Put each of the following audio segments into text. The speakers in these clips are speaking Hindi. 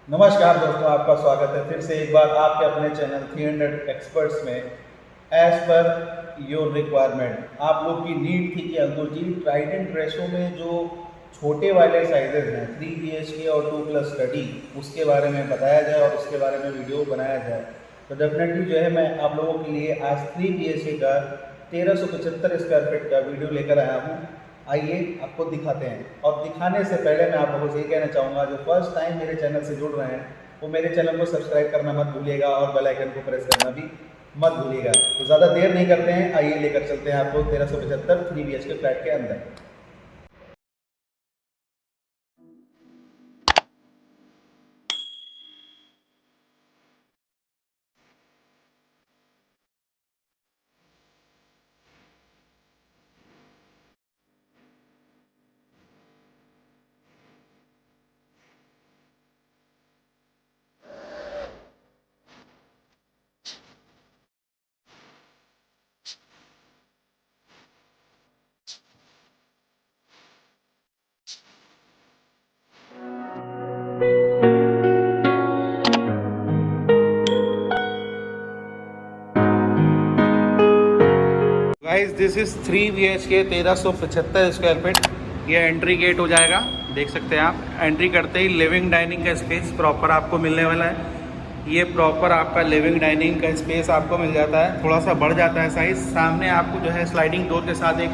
नमस्कार दोस्तों, आपका स्वागत है फिर से एक बार आपके अपने चैनल 300 एक्सपर्ट्स में। एज पर योर रिक्वायरमेंट, आप लोग की नीड थी कि अंकुर जी ट्राइडेंट रेशो में जो छोटे वाले साइजेज हैं 3 BHK और 2+ स्टडी, उसके बारे में बताया जाए और उसके बारे में वीडियो बनाया जाए। तो डेफिनेटली जो है मैं आप लोगों के लिए आज 3 BHK का 1375 स्क्वायर फीट का वीडियो लेकर आया हूँ। आइए आपको दिखाते हैं, और दिखाने से पहले मैं आप लोगों से ये कहना चाहूँगा, जो फर्स्ट टाइम मेरे चैनल से जुड़ रहे हैं वो मेरे चैनल को सब्सक्राइब करना मत भूलिएगा और बेल आइकन को प्रेस करना भी मत भूलिएगा। तो ज़्यादा देर नहीं करते हैं, आइए लेकर चलते हैं आपको 1375 3 BHK फ्लैट के अंदर। Guys this is 3 BHK 1375 square feet. ये एंट्री गेट हो जाएगा, देख सकते हैं आप। एंट्री करते ही लिविंग डाइनिंग का स्पेस प्रॉपर आपको मिलने वाला है। ये प्रॉपर आपका लिविंग डाइनिंग का स्पेस आपको मिल जाता है, थोड़ा सा बढ़ जाता है साइज़। सामने आपको जो है स्लाइडिंग डोर के साथ एक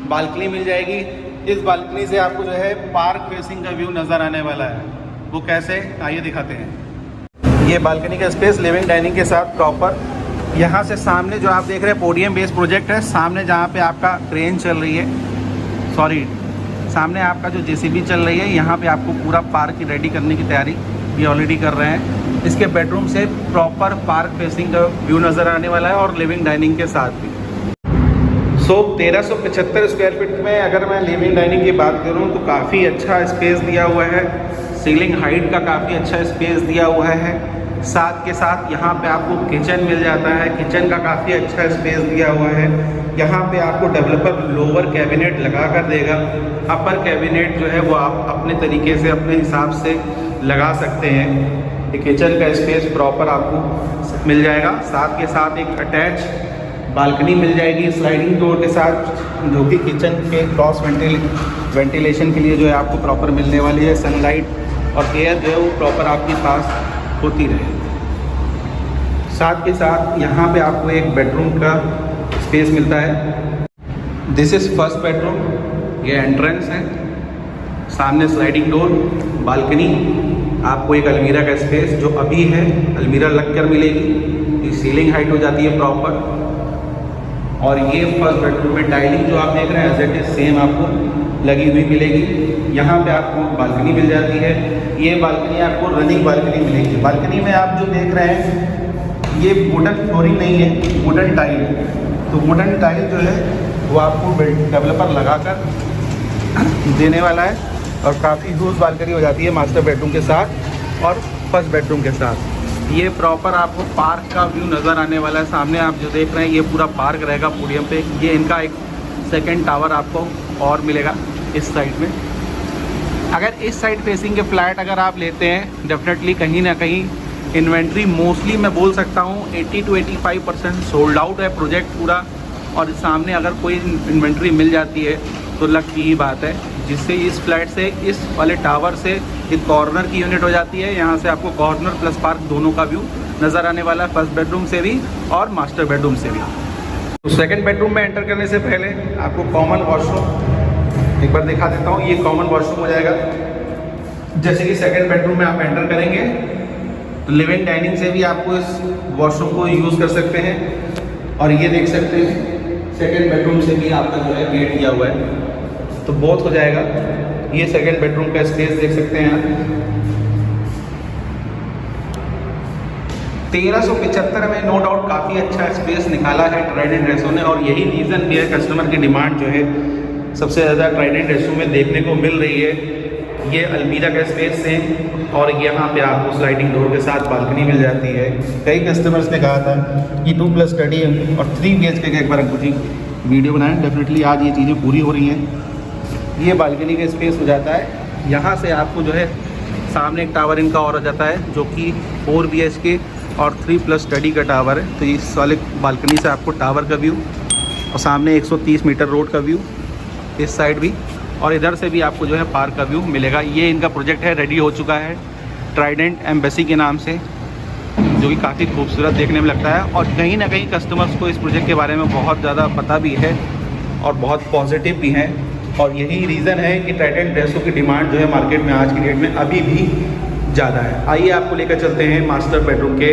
बालकनी मिल जाएगी। इस बालकनी से आपको जो है पार्क फेसिंग का व्यू नज़र आने वाला है। वो कैसे, आइए दिखाते हैं। ये बालकनी का स्पेस लिविंग डाइनिंग के साथ प्रॉपर। यहाँ से सामने जो आप देख रहे हैं पोडियम बेस प्रोजेक्ट है, सामने जहाँ पे आपका क्रेन चल रही है, सामने आपका जो JCB चल रही है, यहाँ पे आपको पूरा पार्क रेडी करने की तैयारी ये ऑलरेडी कर रहे हैं। इसके बेडरूम से प्रॉपर पार्क फेसिंग का व्यू नज़र आने वाला है और लिविंग डाइनिंग के साथ भी। 1375 स्क्वायर फीट में अगर मैं लिविंग डाइनिंग की बात करूँ तो काफ़ी अच्छा स्पेस दिया हुआ है। सीलिंग हाइट का काफ़ी अच्छा स्पेस दिया हुआ है। साथ के साथ यहाँ पे आपको किचन मिल जाता है, किचन का काफ़ी अच्छा स्पेस दिया हुआ है। यहाँ पे आपको डेवलपर लोअर कैबिनेट लगा कर देगा। अपर कैबिनेट जो है वो आप अपने तरीके से अपने हिसाब से लगा सकते हैं। ये किचन का स्पेस प्रॉपर आपको मिल जाएगा। साथ के साथ एक अटैच बालकनी मिल जाएगी स्लाइडिंग डोर के साथ, जो कि किचन के क्रॉस वेंटिलेशन के लिए जो है आपको प्रॉपर मिलने वाली है। सनलाइट और एयर जो है वो प्रॉपर आपके पास होती रहे। साथ के साथ यहाँ पे आपको एक बेडरूम का स्पेस मिलता है। This is first bedroom. ये एंट्रेंस है, सामने स्लाइडिंग डोर, बालकनी, आपको एक अलमीरा का स्पेस जो अभी है अलमीरा लगकर मिलेगी। ये सीलिंग हाइट हो जाती है प्रॉपर। और ये फर्स्ट बेडरूम में टाइलिंग जो आप देख रहे हैं एज इट इज सेम आपको लगी हुई मिलेगी। यहाँ पे आपको बालकनी मिल जाती है। ये बालकनी आपको रनिंग बालकनी मिलेगी। बालकनी में आप जो देख रहे हैं ये वुडन फ्लोरिंग नहीं है, वुडन टाइल। तो वुडन टाइल जो है वो आपको डेवलपर लगाकर देने वाला है, और काफ़ी ह्यूज बालकनी हो जाती है मास्टर बेडरूम के साथ और फर्स्ट बेडरूम के साथ। ये प्रॉपर आपको पार्क का व्यू नज़र आने वाला है। सामने आप जो देख रहे हैं ये पूरा पार्क रहेगा पोडियम पे। ये इनका एक सेकेंड टावर आपको और मिलेगा इस साइड में। अगर इस साइड फेसिंग के फ्लैट अगर आप लेते हैं, डेफिनेटली कहीं ना कहीं इन्वेंट्री मोस्टली मैं बोल सकता हूँ 80 to 85% सोल्ड आउट है प्रोजेक्ट पूरा। और सामने अगर कोई इन्वेंट्री मिल जाती है तो लक की ही बात है, जिससे इस फ्लैट से इस वाले टावर से एक कॉर्नर की यूनिट हो जाती है। यहाँ से आपको कॉर्नर प्लस पार्क दोनों का व्यू नज़र आने वाला है, फर्स्ट बेडरूम से भी और मास्टर बेडरूम से भी। तो सेकेंड बेडरूम में एंटर करने से पहले आपको कॉमन वॉशरूम एक बार दिखा देता हूँ। ये कॉमन वॉशरूम हो जाएगा। जैसे कि सेकंड बेडरूम में आप एंटर करेंगे तो लिविंग डाइनिंग से भी आपको इस वॉशरूम को यूज़ कर सकते हैं। और ये देख सकते हैं सेकंड बेडरूम से भी आपका जो है गेट दिया हुआ है, तो बहुत हो जाएगा। ये सेकंड बेडरूम का स्पेस देख सकते हैं आप। 1375 में नो डाउट काफ़ी अच्छा स्पेस निकाला है ट्राइडेंट रेशो ने, और यही रीज़न भी है कस्टमर की डिमांड जो है सबसे ज़्यादा ट्राइडेंट रेशो में देखने को मिल रही है। ये अलमीरा का स्पेस है, और यहाँ पे आपको स्लाइडिंग डोर के साथ बालकनी मिल जाती है। कई कस्टमर्स ने कहा था कि 2+ स्टडी और 3 BHK का एक बार अंकुर जी वीडियो बनाएं। डेफिनेटली आज ये चीज़ें पूरी हो रही हैं। ये बालकनी का स्पेस हो जाता है। यहाँ से आपको जो है सामने एक टावर इनका और आ जाता है जो कि 4 BHK और 3+ स्टडी का टावर है। तो इस वाले बालकनी से आपको टावर का व्यू और सामने 130 मीटर रोड का व्यू, इस साइड भी, और इधर से भी आपको जो है पार्क का व्यू मिलेगा। ये इनका प्रोजेक्ट है, रेडी हो चुका है ट्राइडेंट एम्बेसी के नाम से, जो कि काफ़ी खूबसूरत देखने में लगता है। और कहीं ना कहीं कस्टमर्स को इस प्रोजेक्ट के बारे में बहुत ज़्यादा पता भी है और बहुत पॉजिटिव भी हैं, और यही रीज़न है कि ट्राइडेंट ड्रेसों की डिमांड जो है मार्केट में आज की डेट में अभी भी ज़्यादा है। आइए आपको लेकर चलते हैं मास्टर बेडरूम के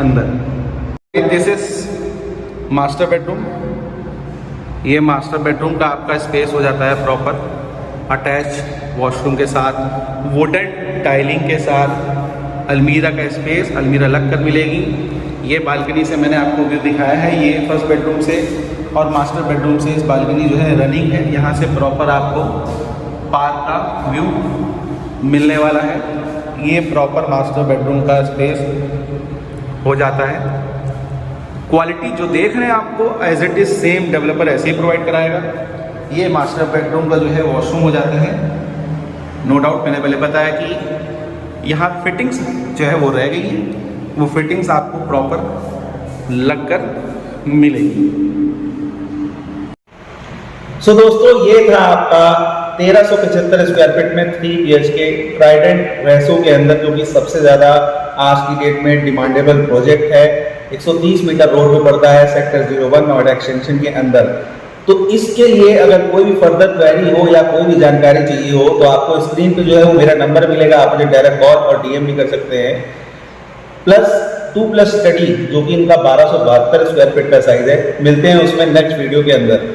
अंदर। This is master bedroom. ये मास्टर बेडरूम का आपका स्पेस हो जाता है प्रॉपर अटैच वॉशरूम के साथ, वुडन टाइलिंग के साथ, अलमीरा का स्पेस, अलमीरा लग कर मिलेगी। ये बालकनी से मैंने आपको व्यू दिखाया है, ये फर्स्ट बेडरूम से, और मास्टर बेडरूम से इस बालकनी जो है रनिंग है। यहाँ से प्रॉपर आपको पार्क का व्यू मिलने वाला है। ये प्रॉपर मास्टर बेडरूम का स्पेस हो जाता है। क्वालिटी जो देख रहे हैं आपको as it is same developer ऐसे ही प्रोवाइड कराएगा। ये मास्टर बेडरूम का जो है वॉशरूम हो जाता है। नो डाउट मैंने पहले बताया कि यहाँ फिटिंग्स जो है वो रह गई है, वो फिटिंग्स आपको प्रॉपर लगकर मिलेगी। सो दोस्तों, ये था आपका 1375 स्क्वायर फीट में 3 BHK ट्राइडेंट रेसो के अंदर, जो कि सबसे ज़्यादा आज की डेट में डिमांडेबल प्रोजेक्ट है। 130 मीटर रोड पे पड़ता है, सेक्टर 01 नोएडा एक्सटेंशन के अंदर। तो इसके लिए अगर कोई भी फर्दर क्वेरी हो या कोई भी जानकारी चाहिए हो तो आपको स्क्रीन पे जो है वो मेरा नंबर मिलेगा, आप मुझे डायरेक्ट कॉल और DM भी कर सकते हैं। प्लस 2+ स्टडी जो कि इनका 1272 स्क्वायर फीट का साइज है। मिलते हैं उसमें नेक्स्ट वीडियो के अंदर।